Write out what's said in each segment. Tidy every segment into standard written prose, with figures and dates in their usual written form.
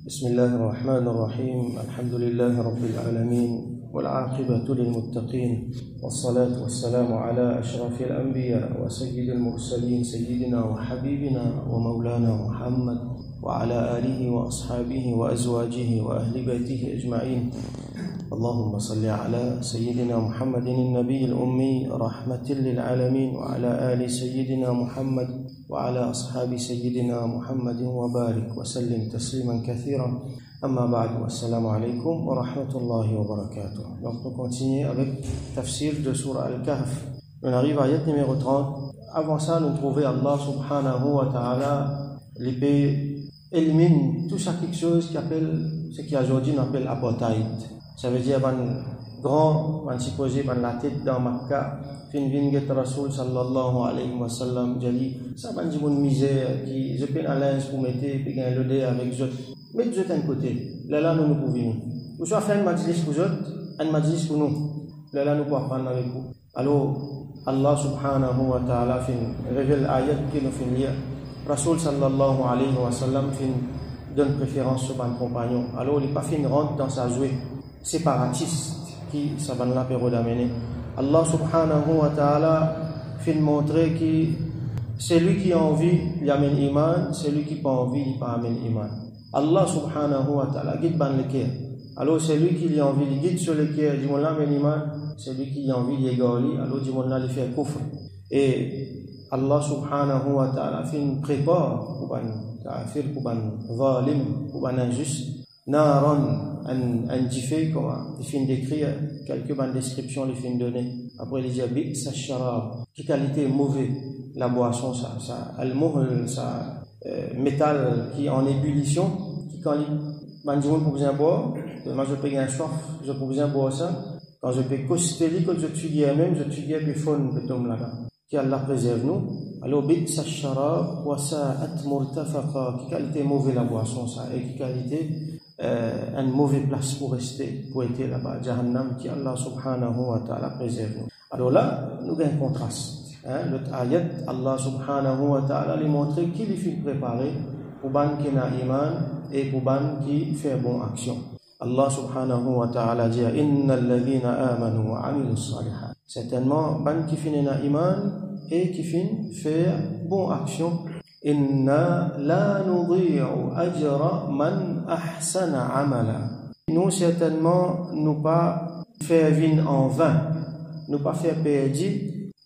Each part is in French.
بسم الله الرحمن الرحيم الحمد لله رب العالمين والعاقبة للمتقين والصلاة والسلام على أشرف الأنبياء وسيد المرسلين سيدنا وحبيبنا ومولانا محمد وعلى آله وأصحابه وأزواجه وأهل بيته أجمعين. اللهم صل على سيدنا محمد النبي الأمي رحمة للعالمين وعلى آل سيدنا محمد وعلى أصحاب سيدنا محمد وبارك وسلم تسليما كثيرا. أما بعد والسلام عليكم ورحمة الله وبركاته. Donc nous continuons avec tafsir de Surah Al-Kahf. On arrive à ayat numéro 30. Avant ça, nous trouvons Allah subhanahu wa ta'ala l'épée élimine tout ça quelque chose qui appelle ce qu'aujourd'hui on appelle apartheid. Ça veut dire ban grand, ban supposé ban la tête dans Makkah, fin vinget Rasul sallallahu alayhi wa sallam jali, ça ban di mon misère qui je peine à l'aise pour mettre puis gain l'odé avec zot. Mettez zot un côté. Là nous pouvons. Ou soit faire un majlis pour zot, un majlis pour nous. Là nous pouvons prendre avec vous. Alors Allah subhanahu wa ta'ala fin révèle ayat qui nous fin lire. Rasul sallallahu alayhi wa sallam fin donne préférence sur un compagnon. Alors il n'est pas fin rentre dans sa jouée séparatiste qui ça va la période d'amener. Allah subhanahu wa ta'ala fait montrer que celui qui a envie il amène iman, celui qui n'a pas envie il pas amène iman. Allah subhanahu wa ta'ala guide ban le cœur. Alors celui qui a envie il guide sur le cœur, dit mon amène iman, celui qui a envie il égali, alors dit mon il fait kufr. Et Allah subhanahu wa ta'ala fait une prépare pour ban kafir, pour ban zalim, pour ban injuste. Naran un diffé comme il finit d'écrire quelques bandes descriptions il finit donner après il dit bi sa sharab qui qualité mauvais la boisson ça al-muhl ça métal qui en ébullition qui quand il banjou pour bien boire moi je peux un soif je peux bien boire ça quand je peux coster quand je tue même je tue puis fond betom là qui Allah préserve nous alors bi sa sharab wa sa'at murtafaqa qui qualité mauvais la boisson ça et qui qualité une mauvaise place pour rester, pour être là-bas, Jahannam, qui Allah subhanahu wa ta'ala préserve nous. Alors là, nous avons un contraste. L'autre ayat, Allah subhanahu wa ta'ala lui montre qu'il est fait préparer pour ban qui n'a iman et pour ban qui fait bonne action. Allah subhanahu wa ta'ala dit innal ladhina amanu wa amilus salihat. Certainement, ban qui finit na iman et qui finit faire bonne action. Inna la nudhi'u ajra man ahsana amala. Nous certainement nous pas faire vin en vain, nous pas faire perdre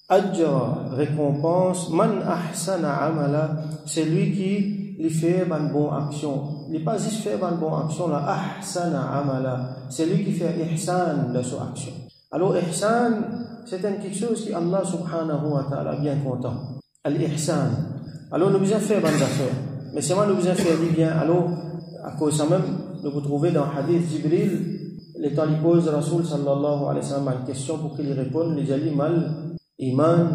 ajra récompense man ahsana amala, c'est lui qui lui fait une bonne action. Il pas juste faire une bonne action la ahsana amala, c'est lui qui fait ihsan de son action. Alors ihsan c'est quelque chose qui Allah subhanahu wa ta'ala bien content. Al-ihsan. Alors nous besoin faire bonnes affaires, mais seulement nous besoin faire du bien. Alors à cause ça même, nous vous trouvez dans le hadith Jibril, les temps il pose Rasul sallallahu alayhi wa sallam une question pour qu'il réponde, il dit mal iman,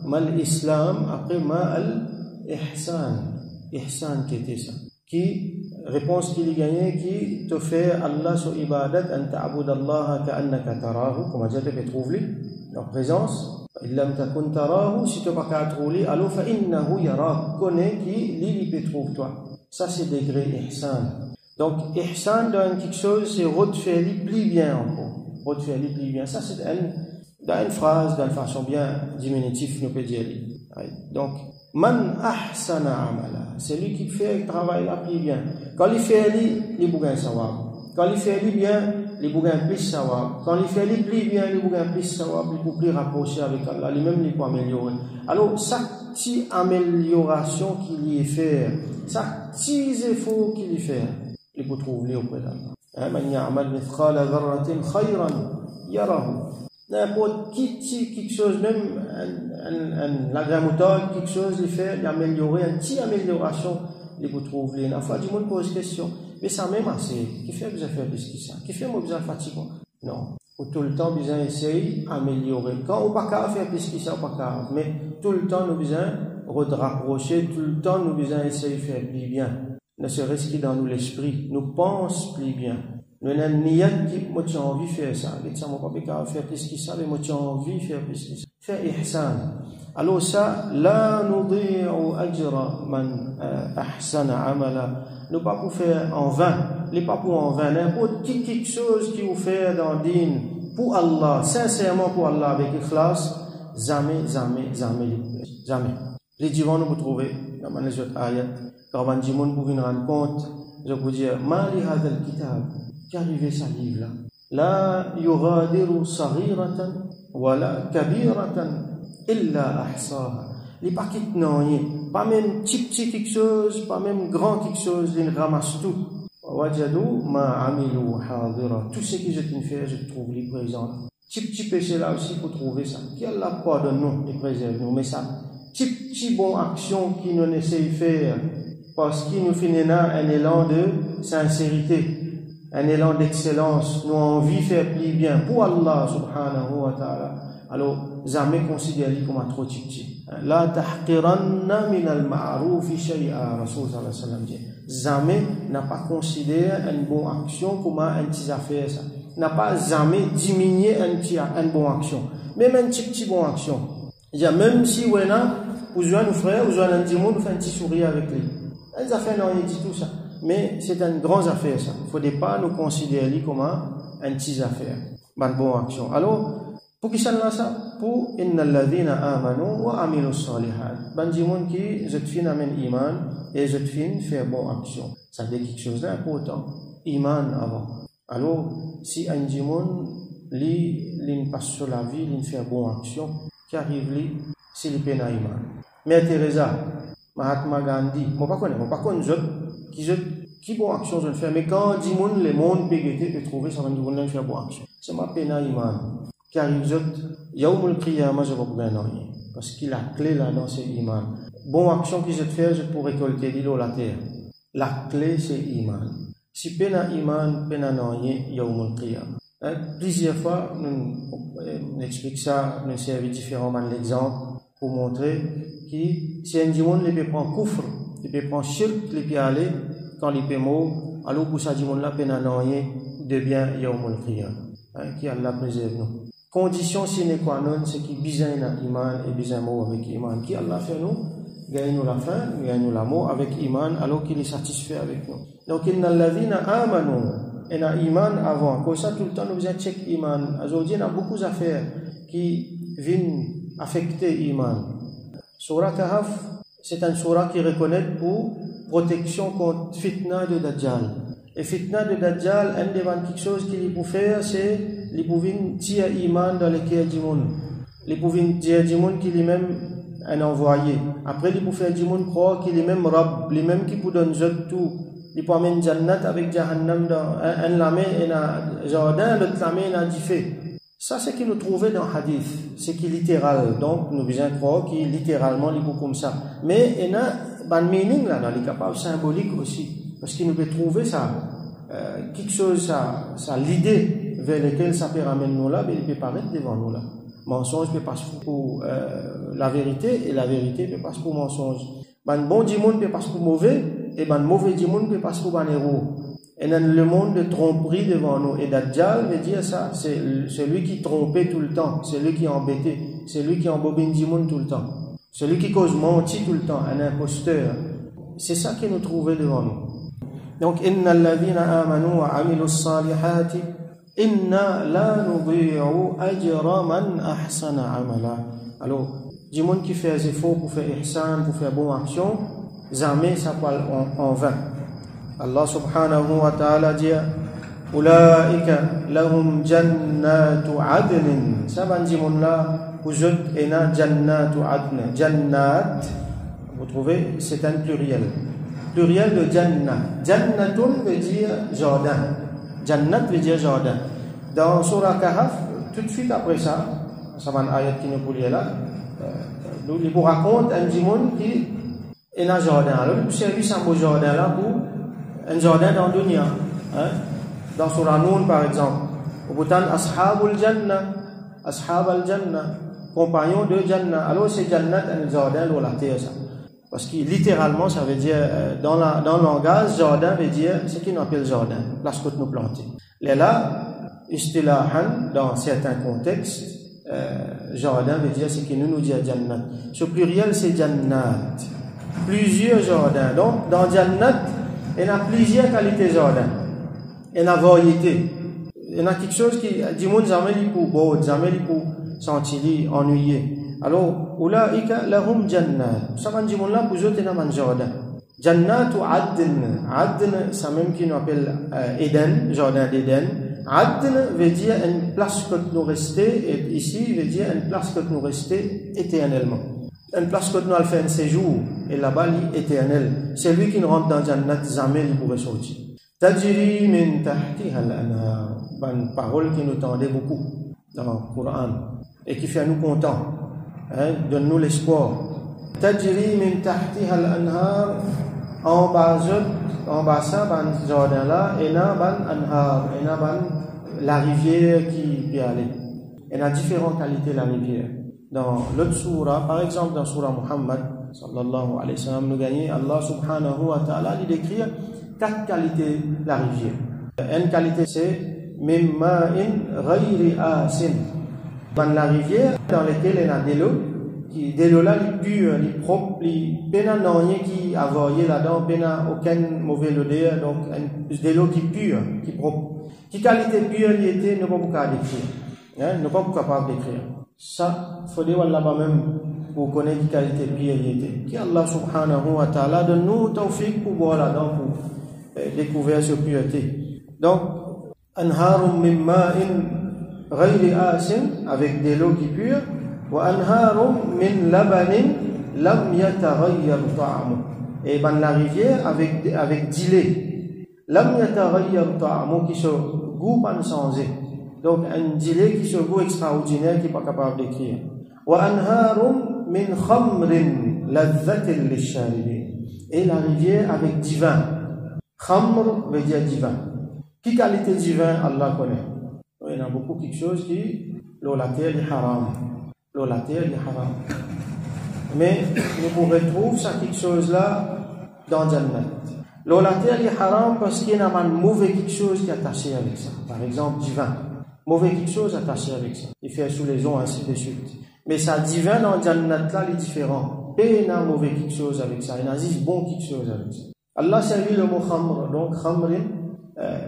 mal islam, après mal ihsan, ihsan qui était ça, qui réponse qu'il y gagne, qui te fait Allah sur ibadat, an ta'bud Allah ka'annaka tarahu, comme Dieu te trouve en présence. Si tu n'as pas qu'à trouver, alors فإنه يراك, connais qui lui peut trouver toi. Ça c'est degré ihsan. Donc ihsan dans quelque chose c'est refaire plus bien encore, refaire plus bien. Ça c'est dans une phrase, d'une façon bien diminutive nous peut dire. Donc man ahsana amala, c'est lui qui fait le travail là plus bien. Quand il fait il bougain savoir. Quand il fait bien les bougains plus savoir. Quand il fait les plus bien, les bougains plus savoir, pour plus rapprocher avec Allah, lui-même il peut améliorer. Alors, chaque petite amélioration qu'il y fait, chaque petit effort qu'il y fait, il peut trouver auprès d'Allah. Man ya'mal mithqala dharratin khayran yarahu. N'importe qui quelque chose, même la grammaire, quelque chose, il fait, il améliorer, une petite amélioration, il peut trouver. La fois, du monde pose question. Mais ça même assez. Qui fait que vous avez fait plus que ça? Qui fait que vous avez fatigué? Non. Ou tout le temps, vous avez essayé d'améliorer. Quand on ne peut pas faire plus que ça, on ne peut pas. Mais tout le temps, nous devons rapprocher. Tout le temps, nous devons essayer de faire plus bien. Ne serait-ce que dans nous l'esprit. Nous pensons plus bien. Nous avons une niat qui, moi, j'ai envie de faire ça. Je ne peux pas faire plus que ça, mais moi, j'ai envie de faire plus que ça. Faire ihsan. Alors ça, la nudhi'u ajra man ahsana amala. Nous pas pour faire en vain, les pas pour en vain, n'importe quelque chose qui vous fait dans le din, pour Allah, sincèrement pour Allah, avec ikhlas, jamais. Les divans nous vous trouvez, dans les autres ayats, quand on dit, vous pouvez rendre compte, je vous dis, Mali hadal kitab, qu'arrive ce livre-là? La yughadiru saghiratan, wala kabiratan, illa ahsaha. Les paquets non, pas même petit quelque chose, pas même grand quelque chose, ils ramassent tout. Wajadu ma amilu hadira. Tout ce que je t'ai fait, je trouve les présents. Petit péché là aussi pour trouver ça. Qui Allah pardonne nous, les préserve nous, mais ça, petit bon action qui nous essaie de faire, parce qu'il nous fait un élan de sincérité. Un élan d'excellence, nous envie de faire plus bien pour Allah subhanahu wa ta'ala. Alors, jamais considéré comme un trop petit. La tahqiranna min al-ma'rufi shay'a, Rasul sallallahu alayhi wa sallam dit. Jamais n'a pas considéré une bonne action comme une petite affaire ça. N'a pas jamais diminué une bonne action. Même une petite bonne action. Même si vous avez nos frères, vous avez un petit monde, vous faites un petit sourire avec lui. Les affaires n'ont rien dit tout ça. Mais c'est une grande affaire ça. Il ne faut pas nous considérer comme une petite affaire. Une bonne action. Alors, pour qui ça ça? Pour innal ladhina amanu wa amilu salihat. Bandimon qui je te fin amène iman et je te fin faire bonne action. Ça veut dire quelque chose d'important. Iman avant. Alors, si un dimon li passe sur la vie, il fait bonne action, qui arrive li, c'est le pena iman. Mère Teresa, Mahatma Gandhi, moi pas connais qui bonne action je le fais, mais quand dimon le monde peut trouver ça va nous faire bonne action. C'est ma pena iman. Car il Yawmul Qiyamah, je ne vais pas gagner. Parce que la clé là-dedans, c'est Iman. Bonne action que je te fais, je peux récolter l'île la terre. La clé, c'est Iman. Si pena Iman, pena n'ayez, Yawmul Qiyamah. Plusieurs fois, nous expliquons ça, nous servons différemment l'exemple pour montrer que si un dimon, il peut prendre kufr, il peut prendre shirk, il peut aller, quand il peut mot, alors pour ça, dimon là, pena n'ayez, devient Yawmul Qiyamah. Qui Allah préserve nous. Condition sine qua non, c'est qu'il besoin iman et besoin mot avec iman. Qui Allah fait nous, gagne nous la fin, gagne nous l'amour avec iman, alors qu'il est satisfait avec nous. Donc, il n'a la vie, n'a amanu, et n'a iman avant. Comme ça, tout le temps, nous faisons check iman. Aujourd'hui, il y a beaucoup d'affaires qui viennent affecter iman. Surah Kahf, c'est un surah qui reconnaît pour protection contre fitna de Dajjal. Et fitna de Dajjal, un des quelque chose qu'il peut faire, c'est les pouvoir tirer iman dans le cœur du monde. Les pouvoir tirer du monde qui est même un envoyé. Après, les pouvoir faire du monde croire qu'il est même Rab, les mêmes qui peut donner tout. Ils peuvent amener Jannat avec Jahannam dans un lame et un jardin, l'autre lame et un diffé. Ça, c'est ce qu'il nous trouvait dans le hadith. C'est qui est littéral. Donc, nous devons croire qu'il est littéralement comme ça. Mais il y a un meaning là, dans les capables symboliques aussi. Parce qu'il nous peut trouver ça, quelque chose, ça l'idée vers laquelle ça peut ramener nous là, mais il peut paraître devant nous là. Mensonge peut passer pour la vérité, et la vérité peut passer pour mensonge. Ben bon du monde peut passer pour mauvais, et ben mauvais du monde peut passer pour ban héros. Et dans le monde de tromperie devant nous, et Dajjal veut dire ça, c'est celui qui trompait tout le temps, c'est lui qui embêtait, c'est lui qui embobine du monde tout le temps, celui qui cause mentir tout le temps, un imposteur. C'est ça qui nous trouvait devant nous. Donc, inna alladhina amanu wa amilu salihati, inna la nudhi'u ajra man ahsana amala. Alors, du monde qui fait des efforts pour faire ihsan, pour faire bonne action, jamais ça parle en vain. Allah subhanahu wa ta'ala dit, Ulaika lahum jannatu adnin. Ça va dire là, vous êtes ena jannatu adn. Jannat, vous trouvez, c'est un pluriel. Pluriel de Jannah. Jannatun veut dire jardin. Jannat veut dire jardin. Dans Surah Kahf, tout de suite après ça, ça va un ayat qui nous pourrait là, nous lui raconte un dimon qui est un jardin. Alors, il servi un beau jardin là pour un jardin dans le dunya. Dans Surah Noun, par exemple, au bout Ashabul Jannah, Ashab al-Jannah, compagnon de Jannah. Alors, c'est Jannat, un jardin dans la terre, ça. Parce que littéralement, ça veut dire, dans le langage, jardin veut dire ce qu'on appelle jardin, place que nous plantons. Là, istilahan, dans certains contextes, jardin veut dire ce que nous dit Jannat. Ce pluriel, c'est Jannat. Plusieurs jardins. Donc, dans Jannat, Il y a plusieurs qualités jardin. Il y a variété. Il y a quelque chose qui dit monde jamais pour beau, jamais pour sentir ennuyé. Alors, ulaika lahum jannat. Ça veut dire monde là pour eux dans un jardin. Jannatu adn. Adn, ça même qui nous appelle Éden, jardin d'Éden. Adn veut dire une place que nous rester, et ici veut dire une place que nous rester éternellement. Une place que nous allons faire un séjour, et là-bas, il est éternel. C'est lui qui nous rentre dans Jannat, jamais il pourrait sortir. Tajri min tahtiha al-anhar. Une parole qui nous tendait beaucoup dans le Coran, et qui fait nous contents, donne-nous l'espoir. Tajri min tahtiha al-anhar. En bas ça, ban jardin là, et na ban anhar, et na ban la rivière qui peut aller. Il y a différentes qualités la rivière. Dans l'autre surah, par exemple dans surah Muhammad sallallahu alayhi wa sallam, nous gagnons Allah subhanahu wa ta'ala il décrit 4 qualités la rivière. Une qualité c'est mimma'in ghayri asin. Dans la rivière dans laquelle il y a de l'eau, des l'eau là les pure, les propres, les pena non rien qui a varié là-dedans, pena aucune mauvaise odeur, donc des l'eau qui pure, qui propre. Qui qualité pure il était, ne pas beaucoup à décrire, ne pas beaucoup capable d'écrire. Ça, il faut dire là-bas même pour connaître qui qualité pure il était. Qui Allah subhanahu wa ta'ala donne nous tawfiq pour voir là-dedans pour découvrir cette pureté. Donc, anharum min ma'in ghayri asin avec des l'eau qui pure. وأنهار من لبن لم يتغير طعمه. Et ben la rivière avec du lait. لم يتغير طعمه qui se goût pas changé. Donc un du lait qui se goût extraordinaire qui n'est pas capable d'écrire. وأنهار من خمر لذة للشاربين. Et la rivière avec du vin. Khamr veut dire du vin. Qui qualité du vin Allah connaît. Il y a beaucoup quelque chose qui l'eau la terre est haram. L'eau la terre est haram. Mais nous pouvons retrouver ça quelque chose là dans Jannat. L'eau la terre est haram parce qu'il y a un mauvais quelque chose qui est attaché avec ça. Par exemple, du vin. Mauvais quelque chose attaché avec ça. Il fait sous les eaux, ainsi de suite. Mais ça, divin dans Jannat là, il est différent. Et il y a un mauvais quelque chose avec ça. Il y a un bon quelque chose avec ça. Allah servi le mot khamr. Donc, khamrin,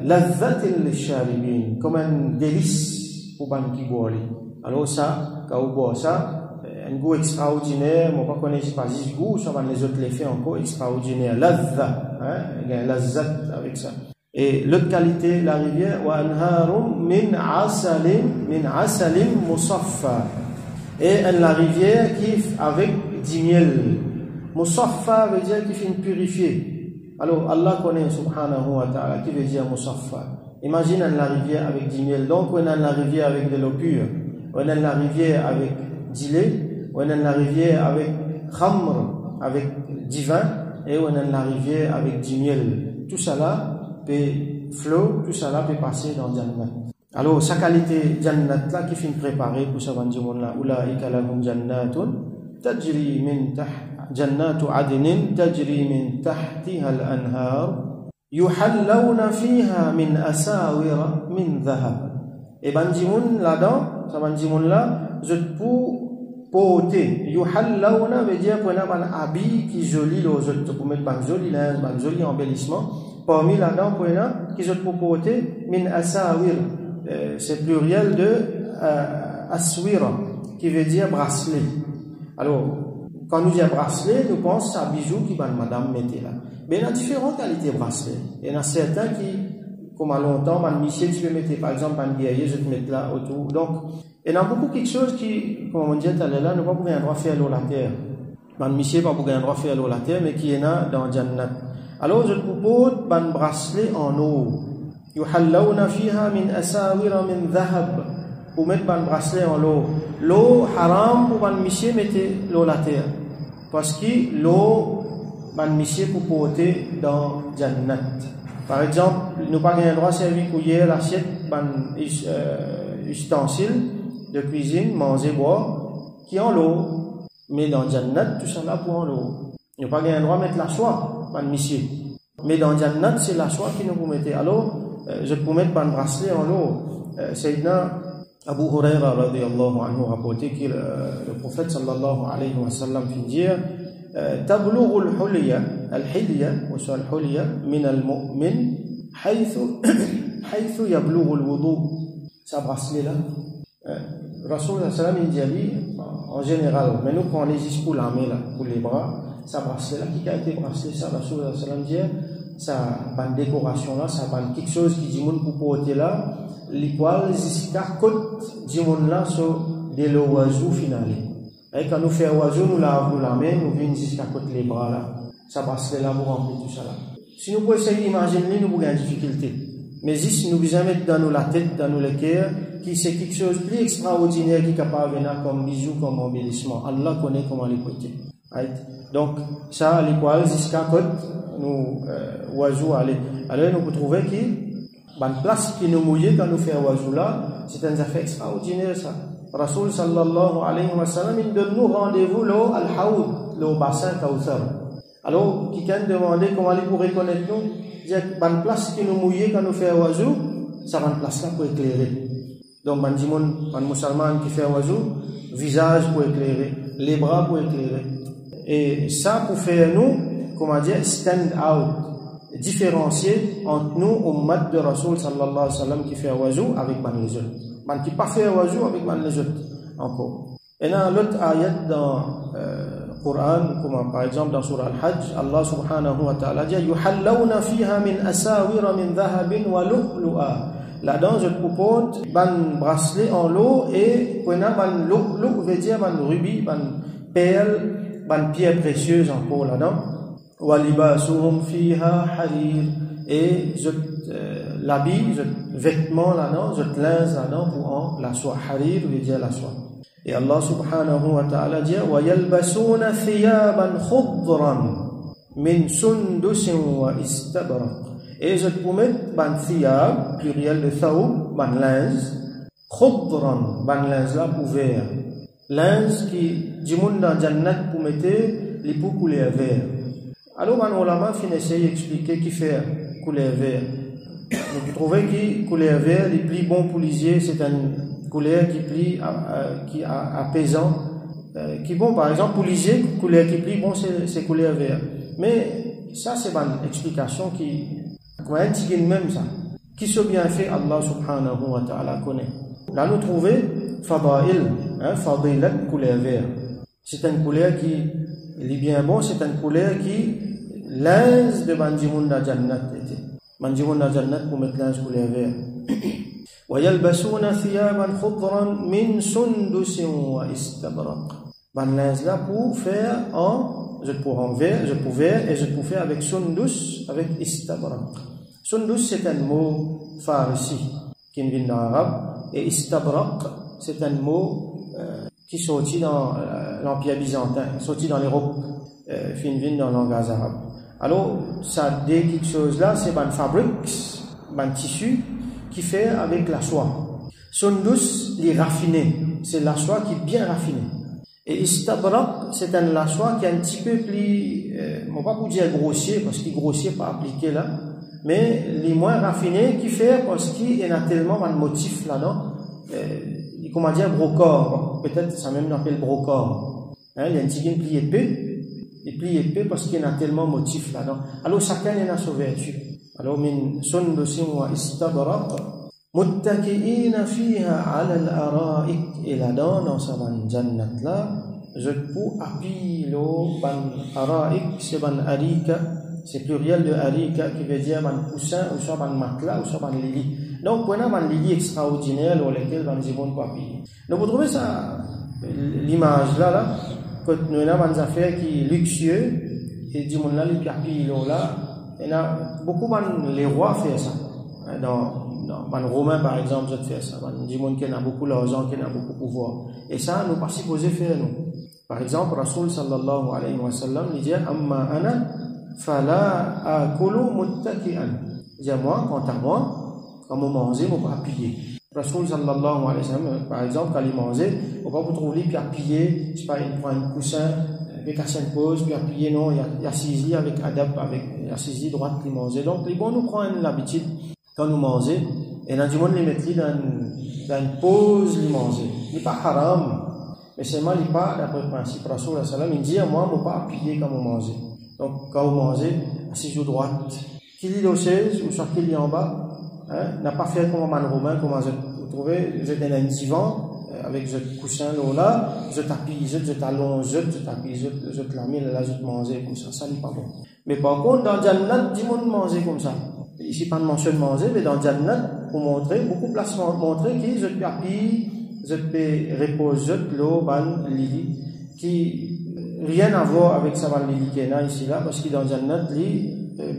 ladhatin lisharibin. Comme un délice pour ban qui boit. Alors ça, quand on boit ça, un goût extraordinaire, on ne connaît pas ce goût, ça va les autres les faire encore extraordinaire. Ladha, il y a un lazzat avec ça. Et l'autre qualité, la rivière, wa anharum min asalim musaffa. Et la rivière qui avec du miel. Musaffa veut dire qui finit purifier. Alors Allah connaît subhanahu wa ta'ala qui veut dire musaffa. Imagine la rivière avec du miel. Donc on a la rivière avec de l'eau pure. On a la rivière avec du lait, on a la rivière avec khamr, avec du vin, et on a la rivière avec du miel. Tout ça là peut flot, tout ça là peut passer dans Jannat. Alors, sa qualité Jannat là qui finit préparée pour ce monde là, ulaika lahum jannatun tajri min jannatu adnin tajri min tahtiha al-anhar yuhallawna fiha min asawira min dhahab. Et bandimoun là-dedans, ça bandimoun là, je pour porter. Yuhallawna veut dire pour un habit qui joli, pour mettre ban joli linge, ban joli embellissement. Parmi là-dedans, pour un qui je pour porter, min asawir. C'est pluriel de aswira, qui veut dire bracelet. Alors, quand nous disons bracelet, nous pensons à bijoux qui ban madame mettait là. Mais il y a différentes qualités de bracelet. Il y en a certains qui comme à longtemps, man monsieur, tu peux mettre par exemple un guerrier, je te mets là autour. Donc, il y a beaucoup quelque chose qui, comme on dit tout à l'heure, ne pas pouvoir un droit faire l'eau la terre. Man monsieur, pas pouvoir un droit faire l'eau la terre, mais qui est là dans Jannat. Alors, je te propose un bracelet en eau. Yuhallawna fiha min asawira min dhahab. Pour mettre un bracelet en eau. L'eau haram pour man monsieur mettre l'eau la terre. Parce que l'eau, man monsieur pour porter dans Jannat. Par exemple, nous n'avons pas le droit de servir cuillère, l'assiette, ustensiles de cuisine, manger, boire, qui ont l'eau. Mais dans Jannat, tout ça là pour l'eau. Nous n'avons pas le droit de mettre la soie, pas de monsieur. Mais dans Jannat, c'est la soie qui nous mettez. Alors, je peux mettre un bracelet en l'eau. Sayyidina Abu Huraira radiyallahu anhu rapporté que le prophète sallallahu alayhi wa sallam fit dire تبلغ الحلية وسؤال الحلية من المؤمن حيث يبلغ الوضوء. Ça bracelet là, Rasoul sallam il dit en général, mais nous quand on les pour la main là, pour les bras, ça bracelet là qui a été bracelet, ça Rasoul sallam dit ça ban décoration là, ça ban quelque chose qui dit moun pour porter là, les poils jusqu'à côte du monde là sur des oiseaux finales. Et quand nous faisons oiseau, nous lavons la main, nous venons jusqu'à côté les bras là. Ça bracelet là pour remplir tout ça là. Si nous pouvons essayer d'imaginer, nous avons une difficulté. Mais si nous voulons mettre dans nous la tête, dans nous le cœur, qui c'est quelque chose de plus extraordinaire qui est capable de venir comme bijou, comme embellissement. Allah connaît comment les porter. Donc, ça, les poils jusqu'à côté, nous, oiseaux, allez. Alors, nous pouvons trouver que, la place qui nous mouille quand nous faisons oiseau là, c'est un affaire extraordinaire ça. Rasoul sallallahu alayhi wa sallam, il donne nous rendez-vous là, al-Haoud, le bassin Kawthar. Alors, quelqu'un demandait comment il pourrait connaître nous, il dit que la place qui nous mouille quand nous faisons oiseau, ça va une place là pour éclairer. Donc, un musulman qui fait oiseau, visage pour éclairer, les bras pour éclairer. Et ça pour faire nous, comment dire, stand out, différencier entre nous, ummat de Rasoul sallallahu alayhi wa sallam qui fait oiseau avec les autres. Man qui pas fait oiseau avec les autres encore. Et dans l'autre ayat dans Coran, comme par exemple dans Surah Al-Hajj, Allah subhanahu wa ta'ala dit yuhallawna fiha min asawira min dhahabin wa lu'lu'a. Là-dedans, je propose ban bracelet en l'eau et prenant ban lu'lu' veut dire ban rubis, ban perles, ban pierres précieuses encore là-dedans. Wa libasuhum fiha harir. Et je l'habille, je vêtement là-dedans, je linge là-dedans pour en la soie. Harir veut dire la soie. Et Allah subhanahu wa ta'ala dit wa yalbasuna thiyaban khudran min sundusin wa istabraq. Et je te promets ban thiyab, pluriel de thawb, ban linge, khudran, ban linge là pour vert. Linge qui du monde dans Jannat pour mettre les pour couleur vert. Alors ban ulama fin essayer d'expliquer qui fait couleur vert. Donc vous trouvez que couleur vert les plus bon pour lisier, c'est une couleur qui plie qui apaisant qui bon par exemple pour lisier couleur qui plie bon c'est couleur vert. Mais ça c'est une explication qui comment dire même ça qui se bien fait Allah subhanahu wa ta'ala connaît. Là nous trouver fadail fadilat couleur vert. C'est une couleur qui est bien bon, c'est une couleur qui linge de bandimoun da jannat était. Bandimoun da jannat pour mettre linge couleur vert. وَيَلْبَسُونَ ثِيَابًا خُضْرًا مِنْ سُنْدُسٍ وَإِسْتَبْرَقٍ. Ban linge là pour faire je pour en vert, je pour vert et je pour faire avec sundus, avec istabraq. Sundus c'est un mot farsi qui vient dans l'arabe et istabraq c'est un mot qui sortit dans l'Empire byzantin, sorti dans l'Europe, vient dans le langage arabe. Alors ça dit quelque chose là, c'est ban fabrique, ban tissu qui fait avec la soie. Sundus, les raffinés, c'est la soie qui est bien raffinée. Et istabraq, c'est la soie qui est un petit peu plus, on va pas vous dire grossier, parce qu'il est grossier pas appliqué là, mais les moins raffinés qui fait parce qu'il y a tellement de motifs là-dedans, comment dire, brocor, peut-être ça même appelle brocor. Il y a un petit pli épais, et pli épais parce qu'il y a tellement de motifs là-dedans. Alors chacun y a sa vertu. Alors min sundusin wa istabraq muttaki'ina fiha 'ala al-ara'ik. Et là-dedans dans sa ban jannat là je peux appuyer le ban ara'ik, c'est ban arika, c'est pluriel de arika qui veut dire ban coussin ou soit ban matelas ou soit ban lit. Donc on a ban lit extraordinaire dans lequel ban zibon peut appuyer. Donc vous trouvez ça l'image là que nous avons des affaires qui sont luxueux et du monde là qui appuie là. Et là, beaucoup les rois font ça. Dans les Romains, par exemple, je fais ça. Du monde qui a beaucoup d'argent, qui a beaucoup de pouvoir. Et ça, nous pas supposé faire, nous. Par exemple, Rasoul sallallahu alayhi wa sallam, il dit, Amma ana, fala akulu muttaki'an. Il dit, moi, quant à moi, quand on mange, on va appuyer. Rasoul sallallahu alayhi wa sallam, par exemple, quand il mangeait, on va vous trouver, puis appuyer, je sais pas, il prend un coussin, avec une pause, puis appuyer, non, il y a saisi avec adap, avec la saisie droite qui mangeait. Donc, les bons nous prennent l'habitude, quand nous mangeons, et dans du monde, les mettre dans une pause, les manger. Il n'est pas haram, Mais seulement, il pas d'après le principe. Rasoul sallam, il dit, moi, je ne pas appuyer quand vous mangez. Donc, quand vous mangez, assise droite, qu'il lit au chaise, ou soit qu'il lit en bas, hein, n'a pas fait comme un romain, comment vous trouvez, je donne un divan, avec ce coussin là, je t'appuie, je t'allonge, je t'appuie, je te la mets là, je te manger comme ça n'est pas bon. Mais par contre, dans Jannat, dis moi de manger comme ça. Ici, pas de mention de manger, mais dans Jannat, pour montrer, beaucoup de place montrer qui je t'appuie, je te repose, je te l'eau, ban, lili, qui rien à voir avec ça, ban, lili, qui est là, ici, là, parce que dans Jannat,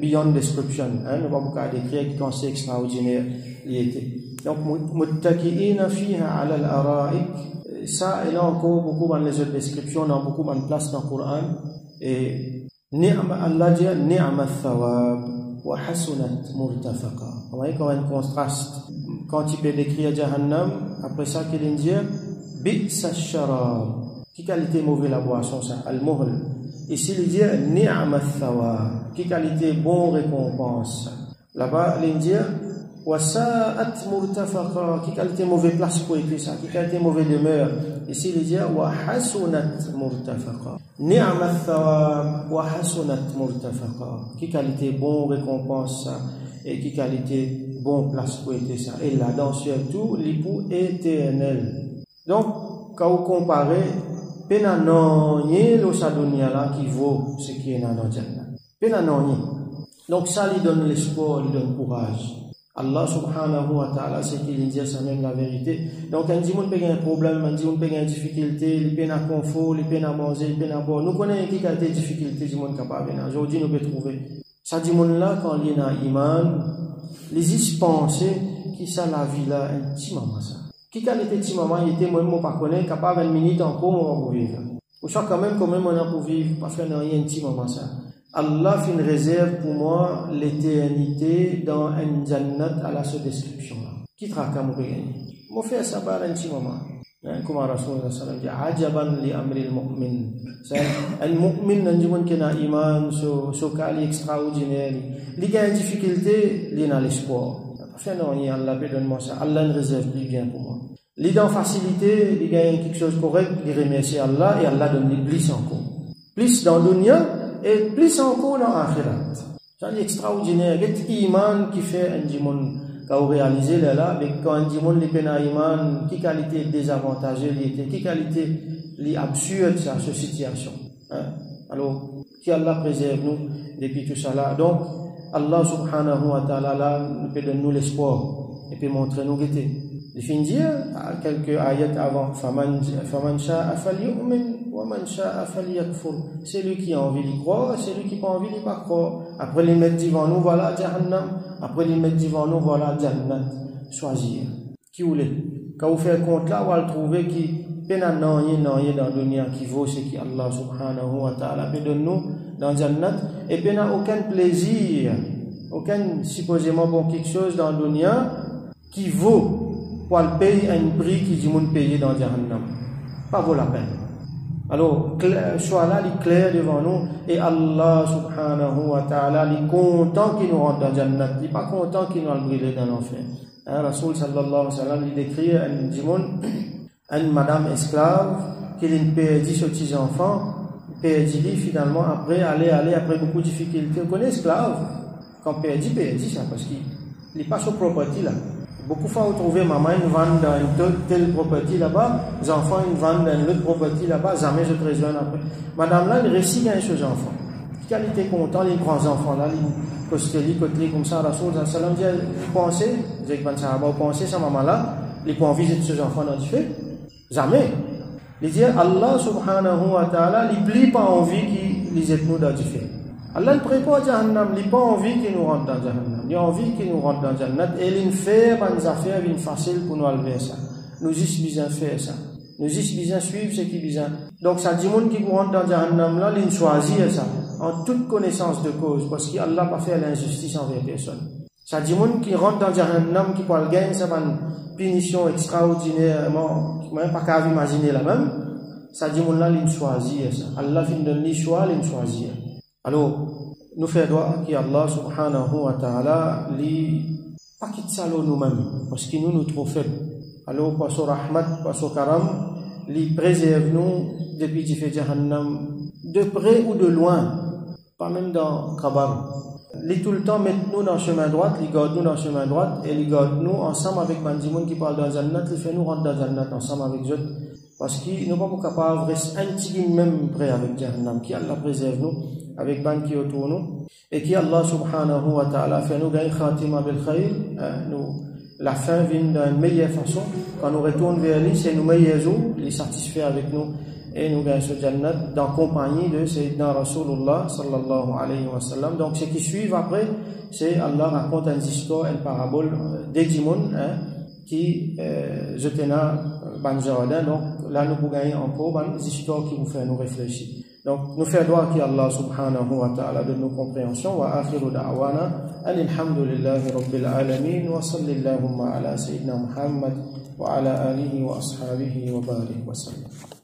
beyond description, hein, ne va pas décrire quand c'est extraordinaire, il était. Donc, muttaki'ina fiha ala al-ara'ik, ça, et là encore, beaucoup dans les autres descriptions, dans beaucoup de place dans le Coran, et Allah dit, ni'ma thawab, wa hasunat murtafaqa. Vous voyez comme un contraste. Quand il peut décrire Jahannam, après ça, qu'il dit, bi'sa sharab. Qui qualité mauvaise la boisson, ça? Al-muhl. Ici, il dit, ni'ma thawab. Qui qualité bon récompense. Là-bas, il dit, wasa'at murtafaqa, qui qualité mauvaise place pour écrire ça, qui qualité mauvaise demeure. Ici il dit wa hasunat murtafaqa, ni'ma thawab wa hasunat murtafaqa, qui qualité bon récompense ça et qui qualité bon place pour écrire ça. Et là-dedans surtout l'époux éternel. Donc quand vous comparez penanonye lo sadunia là qui vaut ce qui est dans le Jannah. Penanonye. Donc ça lui donne l'espoir, lui donne courage. Allah subhanahu wa ta'ala, c'est qu'il dit ça même la vérité. Donc, on dit, on peut avoir un problème, on dit, on peut avoir une difficulté, il peut avoir un confort, il peut avoir à manger, il peut avoir à boire. Nous connaissons qui a des difficultés, du monde capable. Aujourd'hui, nous pouvons trouver. Ça dit, monde là, quand il y a un iman, les y penser, qui ça la vie là, un petit moment ça. Qui a été petit moment, il était moi-même pas connaître, capable 20 minutes encore, on va vivre. Ou soit quand même, on a pour vivre, parce qu'il y a un petit moment ça. Allah fait une réserve pour moi l'éternité dans un jannat à la seule description là. Qui traque mon gagner? Mon fait ça par un petit moment. Comme Rasulullah sallallahu alayhi wa sallam dit ajaban li amri al-mu'min. C'est un mu'min nan jumon qui a iman so kali extraordinaire. Il a une difficulté, il a l'espoir. Enfin non, Allah donne-moi ça. Allah une réserve plus bien pour moi. Il dans facilité, il gagne quelque chose de correct, il remercie Allah et Allah donne plus encore. Plus dans le dunya et plus encore dans l'akhirat. C'est extraordinaire. Il y a iman qui fait un dimon quand vous réalisez là, mais quand un dimon les peine à iman, qui qualité désavantagée, qui qualité absurde ça, cette situation. Hein? Alors, qui Allah préserve nous depuis tout ça là. Donc, Allah subhanahu wa ta'ala là, peut donner nous l'espoir et peut montrer nous gaieté. Il finit dire quelques ayats avant, faman sha'a falyu'min. C'est lui qui a envie d'y croire, c'est lui qui n'a pas envie d'y pas croire. Après les mettre devant nous, voilà Jahannam. Après les mettre devant nous, voilà Jannat. Choisir. Qui vous voulez? Quand vous faites compte là, vous allez trouver qui peine à dans le dunya qui vaut ce qui Allah subhanahu wa ta'ala peut donner nous dans Jannat. Et peine à aucun plaisir, aucun supposément bon quelque chose dans le dunya qui vaut pour le payer à un prix qui dit monde payer dans Jahannam. Pas vaut la peine. Alors, soit là, il est clair devant nous, et Allah subhanahu wa ta'ala, il est content qu'il nous rentre dans Jannat, il n'est pas content qu'il nous brûle dans l'enfer. Hein, Rasoul sallallahu alayhi wa sallam, il décrit une madame esclave, qui a perdu ses petits enfants, perdu finalement, après, après beaucoup de difficultés. Vous connaissez esclave? Quand perdu ça, parce qu'il n'est pas sur propriété là. Beaucoup de fois, vous trouvez maman une vente dans une telle propriété là-bas, les enfants une vente dans une autre propriété là-bas, jamais je te rejoins après. Madame là, il récit gagne ses enfants. Quand il était content, les grands enfants là, les costeliers, côtelés comme ça, Rasoul sallam dit, pensez, vous avez pensé, sa maman là, il peut en visiter ses enfants dans le fait? Jamais. Il dit, Allah subhanahu wa ta'ala, il plie pas envie qu'il les aide nous dans le fait. Allah ne prépare Jahannam, il n'a pas envie qu'il nous rentre dans Jahannam. Il a envie qu'il nous rentre dans Jannat. Et il fait des affaires faciles pour nous enlever ça. Nous juste besoin faire ça. Nous juste besoin suivre ce qui besoin. Donc ça dit monde qui rentre dans Jahannam là, il choisit ça en toute connaissance de cause parce qu'Allah n'a pas fait l'injustice envers personne. Ça dit monde qui rentre dans Jahannam qui peut gagner ça une punition extraordinairement, même pas qu'à imaginer la même. Ça dit monde là, il choisit ça. Allah fin donne le choix, il choisit. Alors, nous faisons droit qu'Allah subhanahu wa ta'ala pas quitte ça nous-mêmes, parce que nous trop faibles. Alors, par son rahmat, par son karam, lui préserve-nous depuis du fait Jahannam, de près ou de loin, pas même dans Kabar. Les tout le temps mettre-nous dans le chemin droit, les garde-nous dans le chemin droit, et les garde-nous ensemble avec Bandimoun qui parle dans le Jannat, les fait nous rentrer dans le Jannat ensemble avec eux, parce qu'ils n'ont pas capable de rester un petit même près avec Jahannam, qui Allah préserve nous, avec Ban qui autour nous, et qui Allah subhanahu wa ta'ala fait nous gagner khatima bil khayr, la fin vient d'une meilleure façon, quand nous retournons vers lui, c'est nous meilleurs jours, il est satisfait avec nous, et nous gagnons ce Jannat dans compagnie de Sayyidina Rasulullah sallallahu alayhi wa sallam. Donc ce qui suit après, c'est Allah raconte une histoire, une parabole des Dimoun qui jetent dans Jardin. Donc là nous pouvons gagner encore une histoire qui vous fait nous réfléchir. Donc nous faisons droit à Allah subhanahu wa ta'ala de nos compréhensions. Wa akhiru da'wana alhamdulillahi rabbil alamin wa sallallahu ala Sayyidina Muhammad wa ala alihi wa ashabihi wa barik wa sallam.